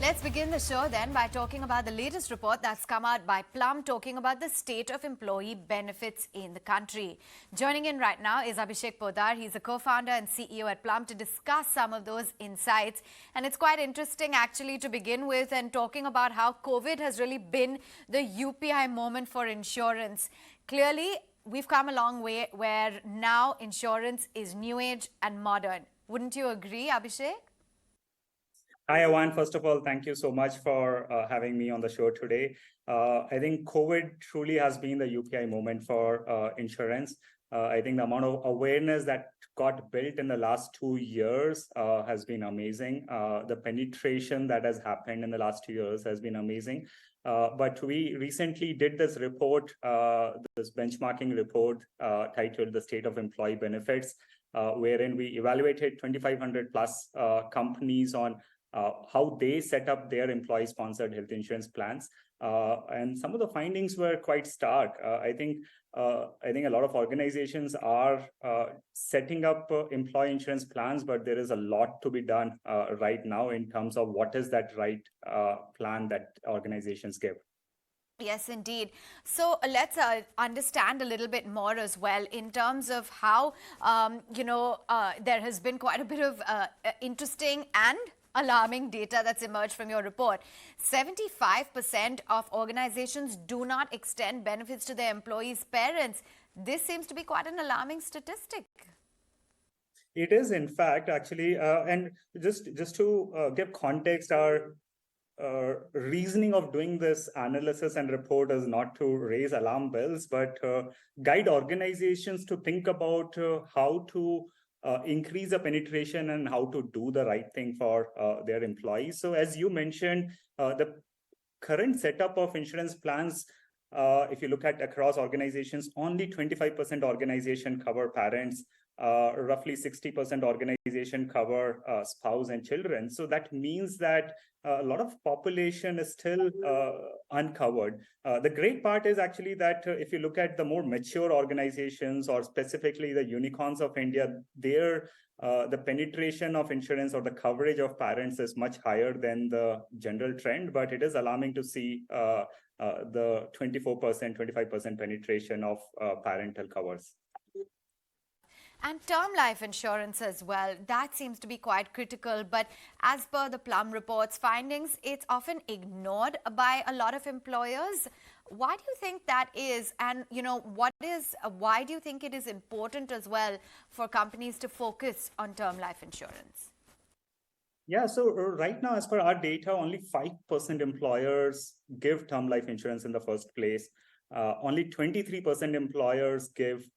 Let's begin the show then by talking about the latest report that's come out by Plum, talking about the state of employee benefits in the country. Joining in right now is Abhishek Poddar. He's a co-founder and CEO at Plum to discuss some of those insights. And it's quite interesting actually to begin with and talking about how COVID has really been the UPI moment for insurance. Clearly, we've come a long way where now insurance is new age and modern. Wouldn't you agree, Abhishek? Hi, Avanne. First of all, thank you so much for having me on the show today. I think COVID truly has been the UPI moment for insurance. I think the amount of awareness that got built in the last 2 years has been amazing. The penetration that has happened in the last 2 years has been amazing. But we recently did this report, this benchmarking report titled The State of Employee Benefits, wherein we evaluated 2,500 plus companies on how they set up their employee-sponsored health insurance plans, and some of the findings were quite stark. I think a lot of organizations are setting up employee insurance plans, but there is a lot to be done right now in terms of what is that right plan that organizations give. Yes, indeed. So let's understand a little bit more as well in terms of how, there has been quite a bit of interesting and alarming data that's emerged from your report. 75% of organizations do not extend benefits to their employees' parents. This seems to be quite an alarming statistic. It is, in fact, actually, and just to give context, our reasoning of doing this analysis and report is not to raise alarm bells, but guide organizations to think about how to increase the penetration and how to do the right thing for their employees. So as you mentioned, the current setup of insurance plans, if you look at across organizations, only 25% organization cover parents, roughly 60% organization cover spouse and children. So that means that a lot of population is still uncovered. The great part is actually that if you look at the more mature organizations or specifically the unicorns of India, there the penetration of insurance or the coverage of parents is much higher than the general trend, but it is alarming to see the 24%, 25% penetration of parental covers. And term life insurance as well, that seems to be quite critical. But as per the Plum report's findings, it's often ignored by a lot of employers. Why do you think that is? And, why do you think it is important as well for companies to focus on term life insurance? Yeah, so right now, as per our data, only 5% employers give term life insurance in the first place. Only 23% employers give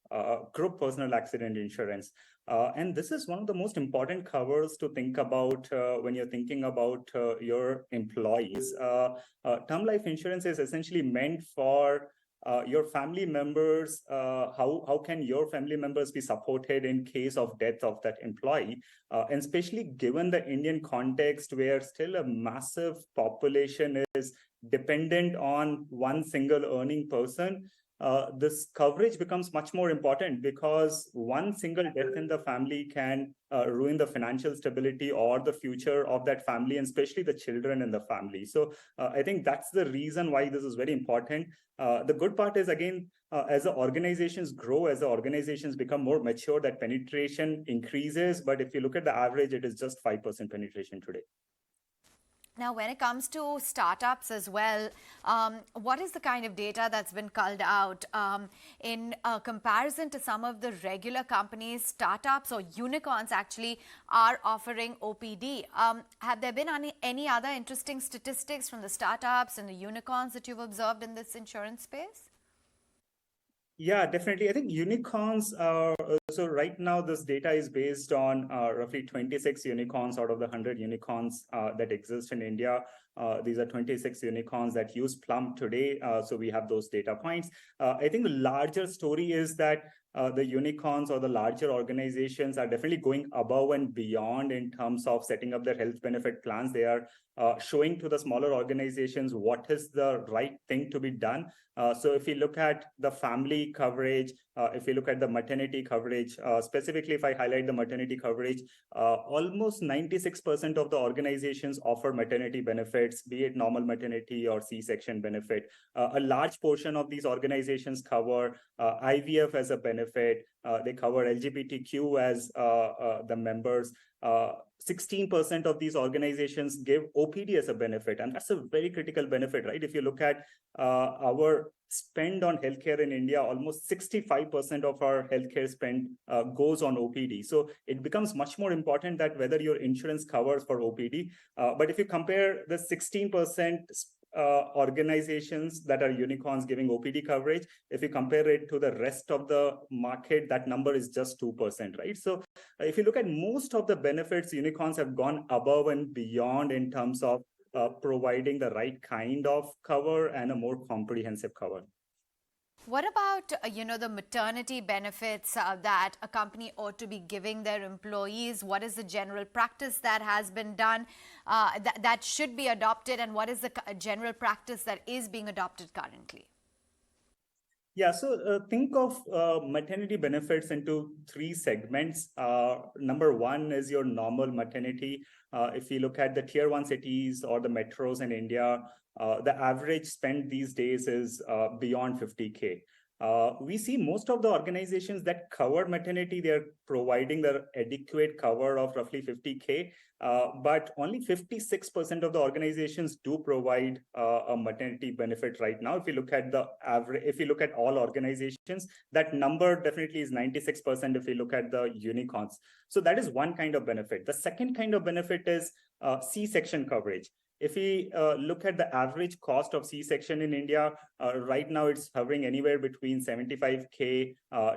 group personal accident insurance. And this is one of the most important covers to think about when you're thinking about your employees. Term life insurance is essentially meant for your family members. How can your family members be supported in case of death of that employee? And especially given the Indian context where still a massive population is dependent on one single earning person, this coverage becomes much more important because one single death in the family can ruin the financial stability or the future of that family, and especially the children in the family. So I think that's the reason why this is very important. The good part is, again, as the organizations grow, as the organizations become more mature, that penetration increases. But if you look at the average, it is just 5% penetration today. Now, when it comes to startups as well, what is the kind of data that's been culled out in comparison to some of the regular companies? Startups or unicorns actually are offering OPD. Have there been any other interesting statistics from the startups and the unicorns that you've observed in this insurance space? Yeah, definitely. I think unicorns are, so right now this data is based on roughly 26 unicorns out of the 100 unicorns that exist in India. These are 26 unicorns that use Plum today. So we have those data points. I think the larger story is that the unicorns or the larger organizations are definitely going above and beyond in terms of setting up their health benefit plans. They are showing to the smaller organizations what is the right thing to be done. So if you look at the family coverage, If you look at the maternity coverage, specifically if I highlight the maternity coverage, almost 96% of the organizations offer maternity benefits, be it normal maternity or C-section benefit. A large portion of these organizations cover IVF as a benefit. They cover LGBTQ as the members. 16% of these organizations give OPD as a benefit, and that's a very critical benefit, right? If you look at our spend on healthcare in India, almost 65% of our healthcare spend goes on OPD. So it becomes much more important that whether your insurance covers for OPD. But if you compare the 16% organizations that are unicorns giving OPD coverage, if you compare it to the rest of the market, that number is just 2%, right? So if you look at most of the benefits, unicorns have gone above and beyond in terms of providing the right kind of cover and a more comprehensive cover. What about, the maternity benefits that a company ought to be giving their employees? What is the general practice that has been done that should be adopted, and what is the general practice that is being adopted currently? Yeah, so think of maternity benefits into three segments. Number one is your normal maternity. If you look at the tier one cities or the metros in India, the average spend these days is beyond 50K. We see most of the organizations that cover maternity, they're providing their adequate cover of roughly 50K, but only 56% of the organizations do provide a maternity benefit right now. If you look at the average, if you look at all organizations, that number definitely is 96% if you look at the unicorns. So that is one kind of benefit. The second kind of benefit is C-section coverage. If we look at the average cost of C-section in India, right now it's hovering anywhere between 75K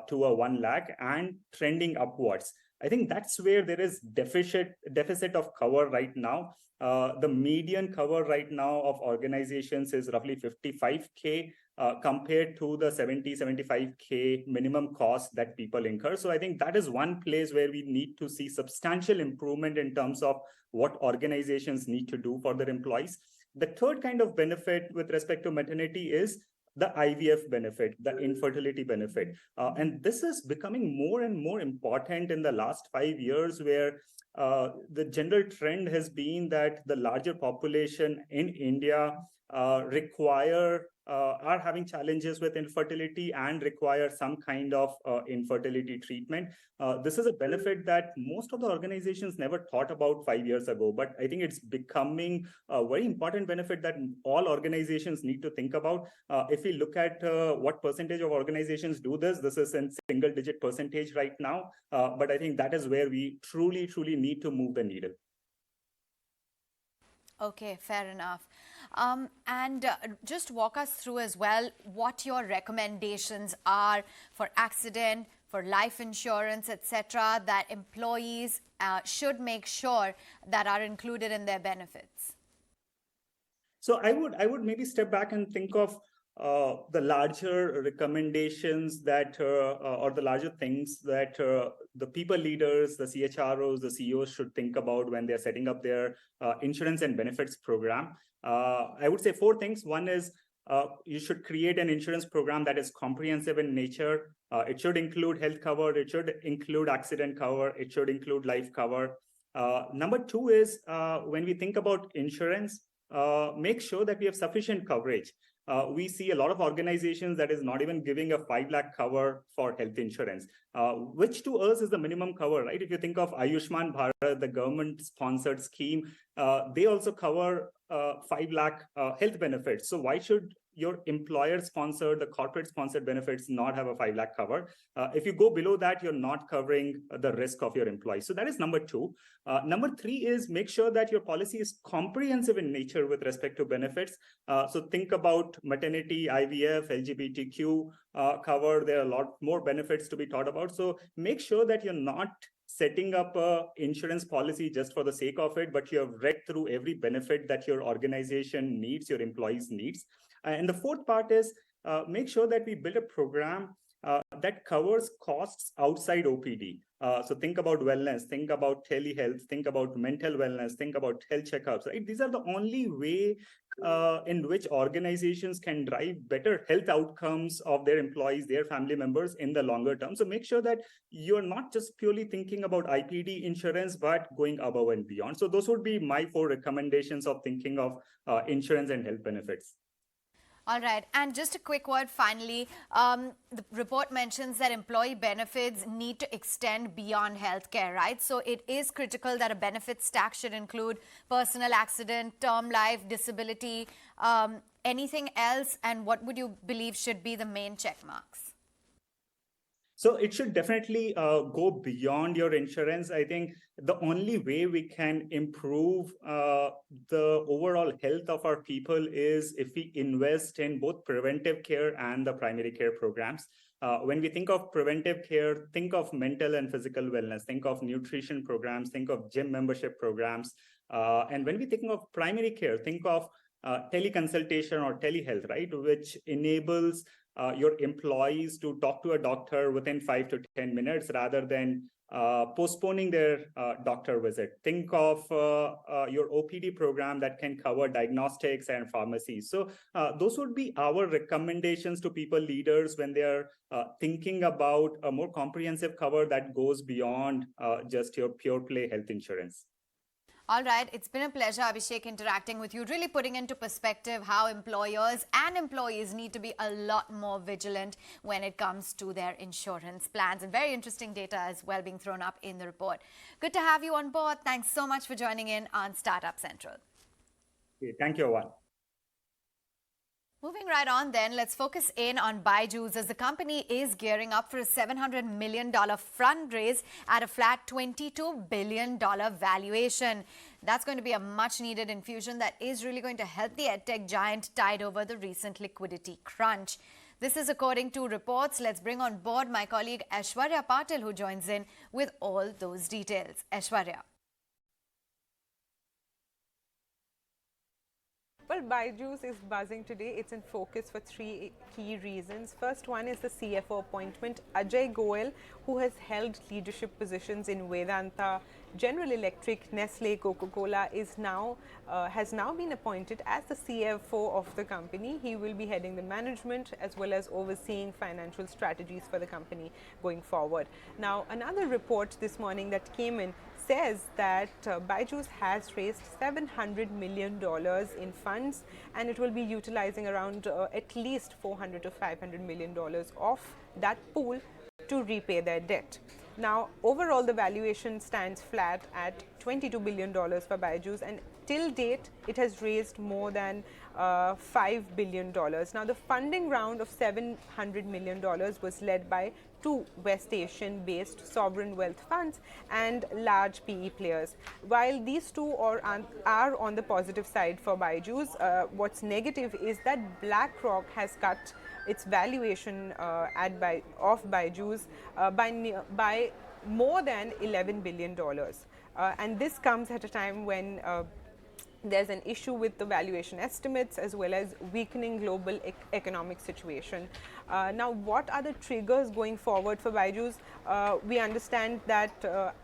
to a 1 lakh and trending upwards. I think that's where there is deficit of cover right now. The median cover right now of organizations is roughly 55K compared to the 75K minimum cost that people incur. So I think that is one place where we need to see substantial improvement in terms of what organizations need to do for their employees. The third kind of benefit with respect to maternity is the IVF benefit, the infertility benefit. And this is becoming more and more important in the last 5 years, where the general trend has been that the larger population in India are having challenges with infertility and require some kind of infertility treatment. This is a benefit that most of the organizations never thought about 5 years ago, but I think it's becoming a very important benefit that all organizations need to think about. If we look at what percentage of organizations do this, this is in single-digit percentage right now, but I think that is where we truly need to move the needle. Okay, fair enough. And just walk us through as well what your recommendations are for accident, for life insurance, etc., that employees should make sure that are included in their benefits. So I would maybe step back and think of the larger recommendations that or the larger things that the people leaders, the CHROs, the CEOs should think about when they're setting up their insurance and benefits program. I would say 4 things. One is you should create an insurance program that is comprehensive in nature. It should include health cover. It should include accident cover. It should include life cover. Number 2 is when we think about insurance, make sure that we have sufficient coverage. We see a lot of organizations that is not even giving a 5 lakh cover for health insurance, which to us is the minimum cover, right? If you think of Ayushman Bharat, the government-sponsored scheme, they also cover 5 lakh health benefits. So why should your employer-sponsored, the corporate-sponsored benefits not have a 5 lakh cover? If you go below that, you're not covering the risk of your employees. So that is number 2. Number 3 is make sure that your policy is comprehensive in nature with respect to benefits. So think about maternity, IVF, LGBTQ cover. There are a lot more benefits to be thought about. So make sure that you're not setting up a insurance policy just for the sake of it, but you have read through every benefit that your organization needs, your employees needs. And the fourth part is make sure that we build a program that covers costs outside OPD. So think about wellness, think about telehealth, think about mental wellness, think about health checkups, right? These are the only way in which organizations can drive better health outcomes of their employees, their family members in the longer term. So make sure that you're not just purely thinking about IPD insurance, but going above and beyond. So those would be my 4 recommendations of thinking of insurance and health benefits. All right. And just a quick word finally, the report mentions that employee benefits need to extend beyond healthcare, right? So it is critical that a benefit stack should include personal accident, term life, disability, anything else, and what would you believe should be the main check marks? So it should definitely go beyond your insurance. I think the only way we can improve the overall health of our people is if we invest in both preventive care and the primary care programs. When we think of preventive care, think of mental and physical wellness, think of nutrition programs, think of gym membership programs. And when we think of primary care, think of teleconsultation or telehealth, right, which enables your employees to talk to a doctor within 5 to 10 minutes rather than postponing their doctor visit. Think of your OPD program that can cover diagnostics and pharmacies. So those would be our recommendations to people leaders when they are thinking about a more comprehensive cover that goes beyond just your pure play health insurance. All right. It's been a pleasure, Abhishek, interacting with you, really putting into perspective how employers and employees need to be a lot more vigilant when it comes to their insurance plans. And very interesting data as well being thrown up in the report. Good to have you on board. Thanks so much for joining in on Startup Central. Okay, thank you, Avanne. Moving right on then, let's focus in on BYJU'S as the company is gearing up for a $700 million fundraise at a flat $22 billion valuation. That's going to be a much needed infusion that is really going to help the edtech giant tide over the recent liquidity crunch. This is according to reports. Let's bring on board my colleague Aishwarya Patil, who joins in with all those details. Aishwarya. Well, BYJU'S is buzzing today. It's in focus for 3 key reasons. First one is the CFO appointment. Ajay Goel, who has held leadership positions in Vedanta, General Electric, Nestle, Coca-Cola, has now been appointed as the CFO of the company. He will be heading the management as well as overseeing financial strategies for the company going forward. Now, another report this morning that came in says that BYJU'S has raised $700 million in funds, and it will be utilizing around at least $400 to $500 million of that pool to repay their debt. Now, overall, the valuation stands flat at $22 billion for BYJU'S, and till date, it has raised more than $5 billion. Now, the funding round of $700 million was led by 2 West Asian-based sovereign wealth funds and large PE players. While these 2 are on the positive side for BYJU'S, what's negative is that BlackRock has cut its valuation of BYJU'S by more than $11 billion. And this comes at a time when there's an issue with the valuation estimates as well as weakening global economic situation. Now, what are the triggers going forward for BYJU'S? We understand that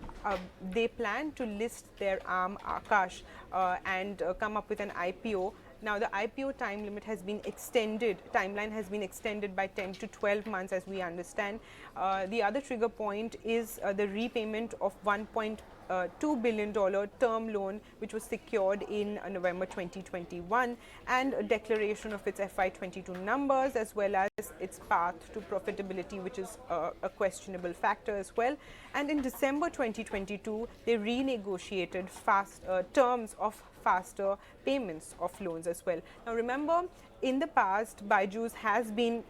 they plan to list their arm Akash and come up with an IPO. Now, the IPO timeline has been extended by 10 to 12 months, as we understand. The other trigger point is the repayment of $1.2 billion term loan, which was secured in November 2021, and a declaration of its FY22 numbers, as well as its path to profitability, which is a questionable factor as well. And in December 2022, they renegotiated terms of faster payments of loans as well. Now, remember, in the past, BYJU'S has been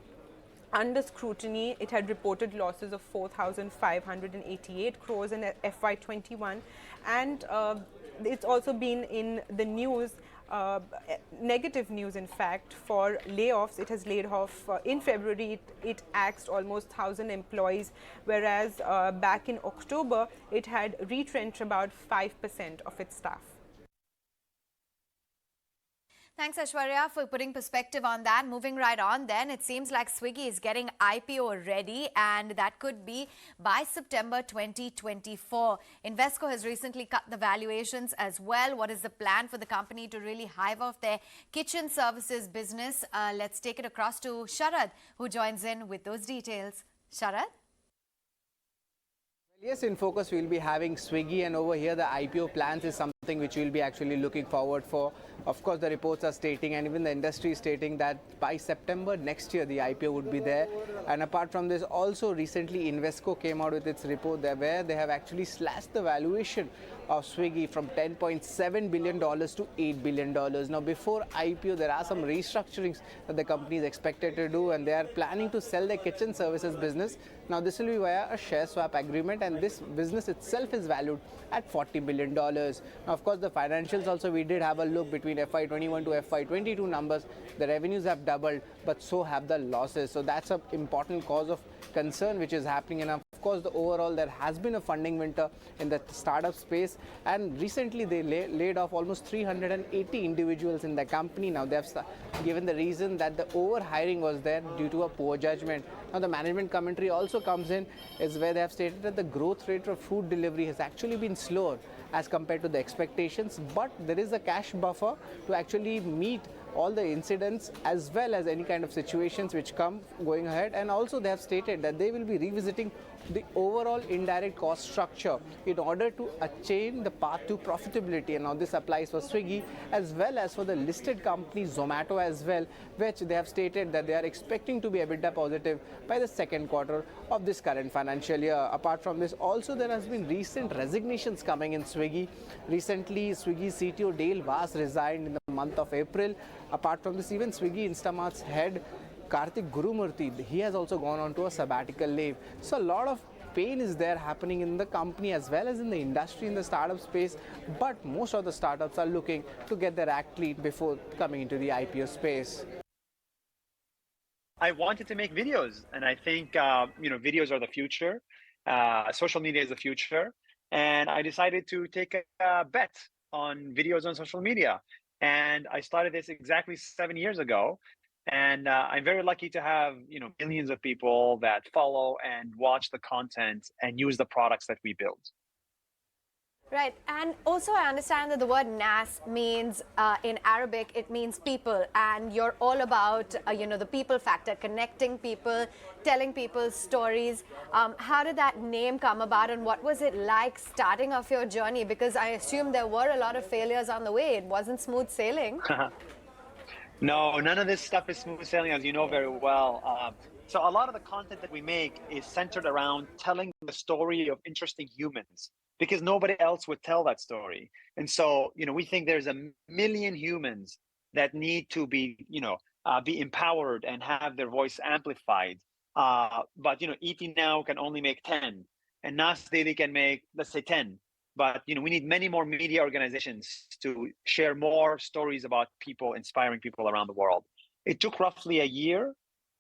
under scrutiny. It had reported losses of 4,588 crores in FY21, and it's also been in the news, negative news in fact, for layoffs. It has laid off in February, it axed almost 1,000 employees, whereas back in October, it had retrenched about 5% of its staff. Thanks, Aishwarya, for putting perspective on that. Moving right on then, it seems like Swiggy is getting IPO ready, and that could be by September 2024. Invesco has recently cut the valuations as well. What is the plan for the company to really hive off their kitchen services business? Let's take it across to Sharad, who joins in with those details. Sharad? Yes, in focus we'll be having Swiggy, and over here the IPO plans is something which we'll be actually looking forward for. Of course, the reports are stating, and even the industry is stating, that by September next year the IPO would be there. And apart from this, also recently Invesco came out with its report there, where they have actually slashed the valuation of Swiggy from $10.7 billion to $8 billion. Now, before IPO, there are some restructurings that the company is expected to do, and they are planning to sell their kitchen services business. Now, this will be via a share swap agreement, and this business itself is valued at $40 billion. Now, of course, the financials also, we did have a look between FY21 to FY22 numbers. The revenues have doubled, but so have the losses. So that's an important cause of concern which is happening. And of course, the overall, there has been a funding winter in the startup space, and recently they laid off almost 380 individuals in the company. Now, they have given the reason that the overhiring was there due to a poor judgment. Now, the management commentary also comes in, is where they have stated that the growth rate of food delivery has actually been slower as compared to the expectations, but there is a cash buffer to actually meet all the incidents as well as any kind of situations which come going ahead. And also they have stated that they will be revisiting the overall indirect cost structure in order to attain the path to profitability. And now this applies for Swiggy as well as for the listed company Zomato as well, which they have stated that they are expecting to be EBITDA positive by the second quarter of this current financial year. Apart from this, also there has been recent resignations coming in Swiggy. Recently, Swiggy CTO Dale Vaz resigned in the month of April. Apart from this, even Swiggy Instamart's head Karthik Gurumurthy, he has also gone on to a sabbatical leave. So a lot of pain is there happening in the company as well as in the industry, in the startup space, but most of the startups are looking to get their act clean before coming into the IPO space. I wanted to make videos, and I think videos are the future. Social media is the future, and I decided to take a bet on videos on social media. And I started this exactly 7 years ago. And I'm very lucky to have millions of people that follow and watch the content and use the products that we build. Right, and also I understand that the word Nas means, in Arabic, it means people, and you're all about, the people factor, connecting people, telling people stories. How did that name come about, and what was it like starting off your journey? Because I assume there were a lot of failures on the way. It wasn't smooth sailing. No, none of this stuff is smooth sailing, as you know very well. So a lot of the content that we make is centered around telling the story of interesting humans, because nobody else would tell that story. And so, we think there's a million humans that need to be empowered and have their voice amplified. But, ET Now can only make 10, and Nas Daily can make, let's say, 10. But, we need many more media organizations to share more stories about people, inspiring people around the world. It took roughly a year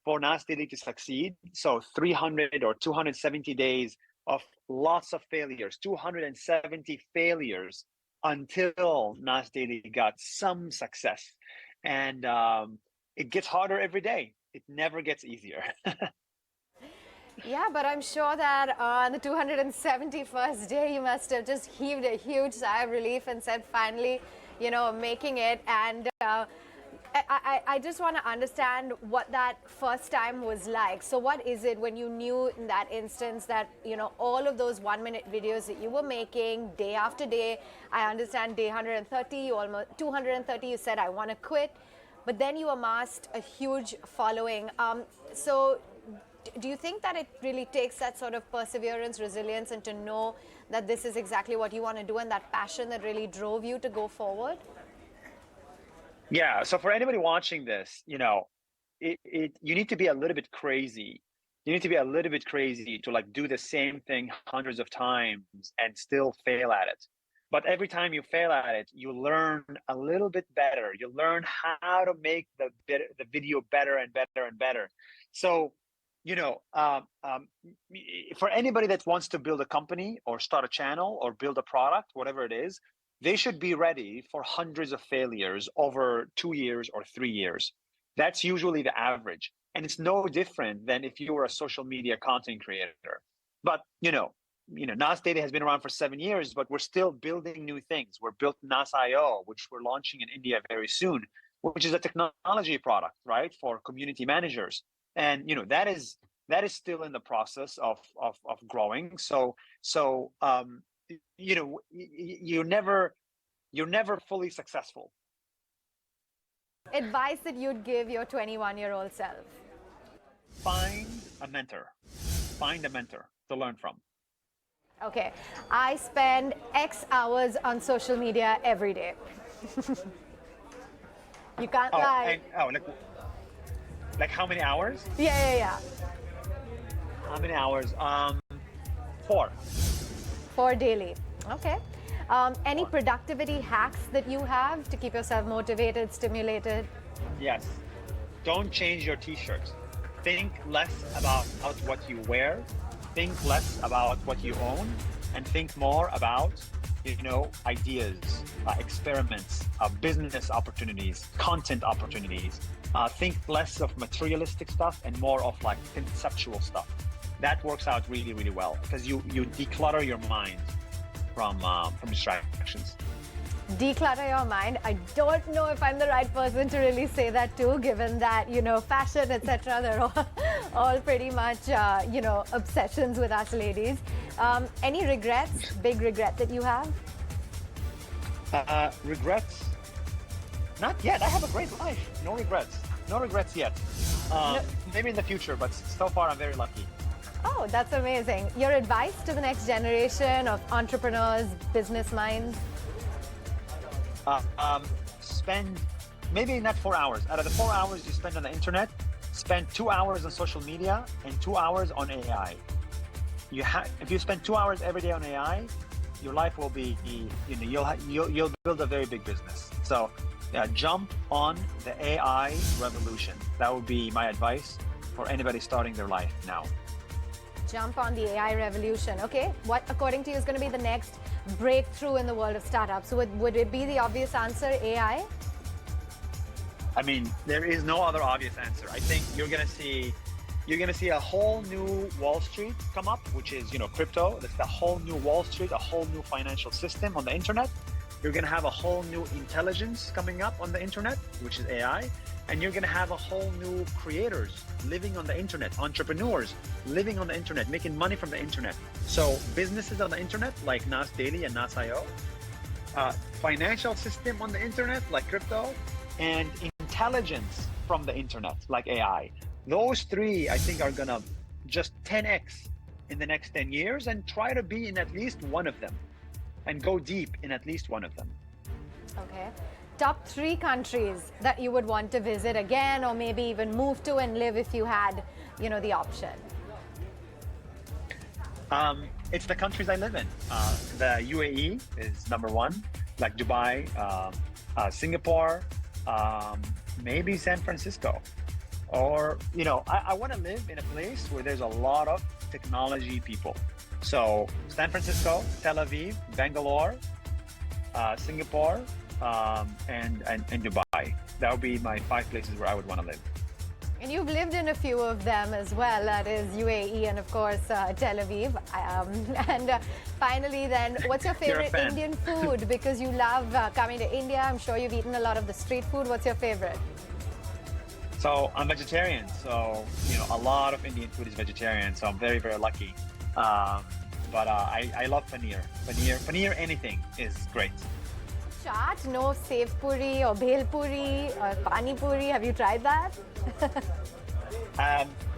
for Nas Daily to succeed. So 300 or 270 days of lots of failures, 270 failures until Nas Daily got some success. And it gets harder every day. It never gets easier. Yeah, but I'm sure that on the 271st day, you must have just heaved a huge sigh of relief and said, finally, making it. And I just want to understand what that first time was like. So what is it when you knew in that instance that, all of those 1-minute videos that you were making day after day, I understand day 130, you almost 230, you said, I want to quit. But then you amassed a huge following. So do you think that it really takes that sort of perseverance, resilience, and to know that this is exactly what you want to do, and that passion that really drove you to go forward? Yeah. So for anybody watching this, you need to be a little bit crazy. You need to be a little bit crazy to do the same thing hundreds of times and still fail at it. But every time you fail at it, you learn a little bit better. You learn how to make the video better and better and better. So, for anybody that wants to build a company or start a channel or build a product, whatever it is, they should be ready for hundreds of failures over 2 years or 3 years. That's usually the average. And it's no different than if you were a social media content creator. But, Nas Daily has been around for 7 years, but we're still building new things. We're building Nas.io, which we're launching in India very soon, which is a technology product, right, for community managers. And, that is still in the process of growing. So you're never fully successful. Advice that you'd give your 21-year-old self? Find a mentor to learn from. Okay, I spend X hours on social media every day. You can't lie. Like how many hours? Yeah. How many hours? 4. 4 daily. Okay. Any productivity hacks that you have to keep yourself motivated, stimulated? Yes. Don't change your t-shirts. Think less about what you wear. Think less about what you own, and think more about, ideas, experiments, business opportunities, content opportunities. Think less of materialistic stuff and more of like conceptual stuff. That works out really, really well because you declutter your mind from distractions. Declutter your mind. I don't know if I'm the right person to really say that too, given that, fashion, etc. They're all pretty much, obsessions with us ladies. Any regrets, big regret that you have? Regrets? Not yet. I have a great life. No regrets. No regrets yet. Maybe in the future, but so far I'm very lucky. Oh, that's amazing. Your advice to the next generation of entrepreneurs, business minds? Spend maybe not 4 hours. Out of the 4 hours you spend on the internet, spend 2 hours on social media and 2 hours on AI. If you spend 2 hours every day on AI, your life will be, you'll build a very big business. So jump on the AI revolution. That would be my advice for anybody starting their life now. Jump on the AI revolution. Okay, what according to you is going to be the next breakthrough in the world of startups? So would it be the obvious answer, AI? I mean, there is no other obvious answer. I think you're going to see a whole new Wall Street come up, which is, crypto. That's the whole new Wall Street, a whole new financial system on the internet. You're going to have a whole new intelligence coming up on the internet, which is AI. And you're going to have a whole new creators living on the internet, entrepreneurs living on the internet, making money from the internet. So businesses on the internet like Nas Daily and Nas.io, financial system on the internet like crypto, and intelligence from the internet like AI. Those three, I think, are going to just 10x in the next 10 years and try to be in at least one of them and go deep in at least one of them. Okay. Top 3 countries that you would want to visit again or maybe even move to and live if you had, the option? It's the countries I live in. The UAE is number 1, like Dubai, Singapore, maybe San Francisco. Or, I want to live in a place where there's a lot of technology people. So San Francisco, Tel Aviv, Bangalore, Singapore, and Dubai. That would be my 5 places where I would want to live. And you've lived in a few of them as well. That is UAE and of course Tel Aviv. Finally then, what's your favorite Indian food? Because you love coming to India. I'm sure you've eaten a lot of the street food. What's your favorite? So I'm vegetarian. So, a lot of Indian food is vegetarian. So I'm very, very lucky. But I love paneer. Paneer anything is great. Chaat, no sev puri or bhel puri or pani puri. Have you tried that?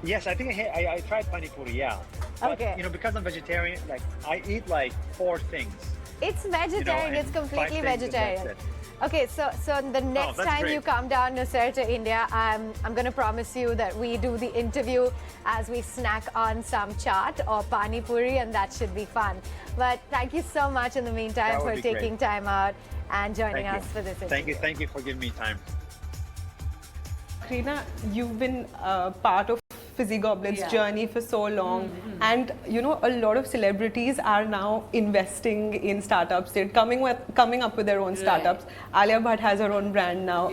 Yes, I think I tried pani puri, yeah. But, okay. Because I'm vegetarian, I eat 4 things. It's vegetarian. It's completely vegetarian. Okay, so the next time you come down, Nasser, to India, I'm going to promise you that we do the interview as we snack on some chaat or pani puri, and that should be fun. But thank you so much in the meantime for taking time out and joining us for this interview. Thank you for giving me time. Kareena, you've been part of Fizzy Goblet's journey for so long, and you know, a lot of celebrities are now investing in startups. They're coming up with their own startups. Alia Bhatt has her own brand now.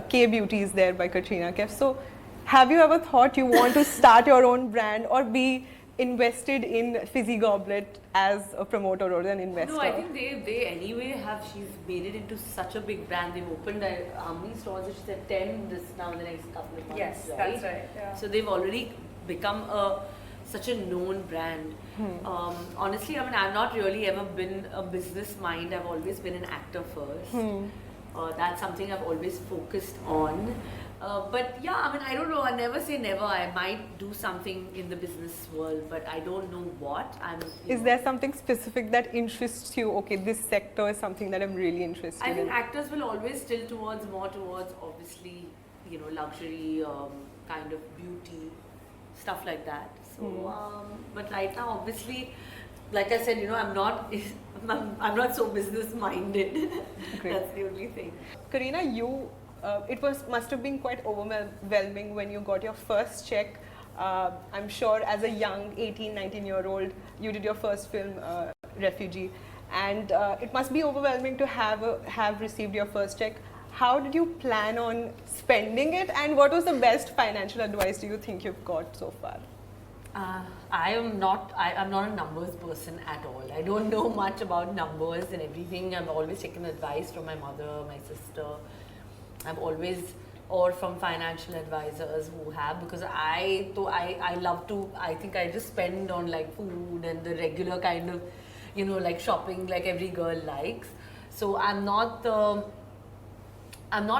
K Beauty is there by Kareena Kaif. So, have you ever thought you want to start your own brand or be invested in Fizzy Goblet as a promoter or an investor? No, I think they anyway have, she's made it into such a big brand. They've opened how many stores? She said 10 this now in the next couple of months. Yes, that's right. Yeah. So they've already become such a known brand. Honestly, I mean, I've not really ever been a business mind. I've always been an actor first. That's something I've always focused on. But yeah, I mean, I don't know. I never say never. I might do something in the business world, but I don't know what. Is there something specific that interests you? Okay, this sector is something that I'm really interested in. I think actors will always tilt more towards obviously, you know, luxury, kind of beauty, stuff like that. So, but right now, obviously, like I said, you know, I'm not so business minded. That's the only thing. Kareena, you. It must have been quite overwhelming when you got your first check. I'm sure as a young 18, 19-year-old, you did your first film, Refugee, and it must be overwhelming to have received your first check. How did you plan on spending it, and what was the best financial advice do you think you've got so far? I'm not a numbers person at all. I don't know much about numbers and everything. I've always taken advice from my mother, my sister. I've always, or from financial advisors who have, because I love to, I think I just spend on like food and the regular kind of, you know, like shopping like every girl likes. So I'm not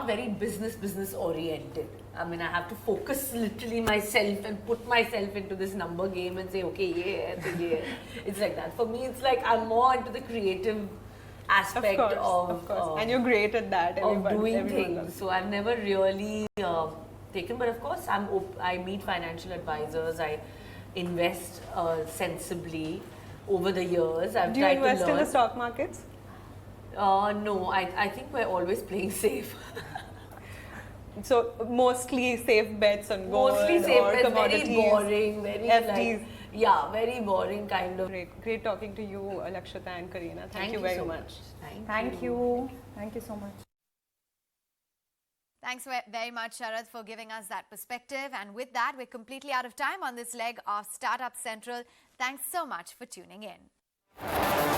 very business oriented. I mean, I have to focus literally myself and put myself into this number game and say, okay, yeah. It's like that. For me, it's like I'm more into the creative aspect of course. And you're great at that. Of doing things. So I've never really taken, but of course I meet financial advisors. I invest sensibly over the years. Do you invest in the stock markets? No, I think we're always playing safe. So mostly safe bets on gold mostly safe or bets, commodities, very boring, very FDs. like, yeah, very boring kind of. Great talking to you, Lakshata and Kareena. Thank you very so much. Thank you. Thank you so much. Thanks very much, Sharad, for giving us that perspective. And with that, we're completely out of time on this leg of Startup Central. Thanks so much for tuning in.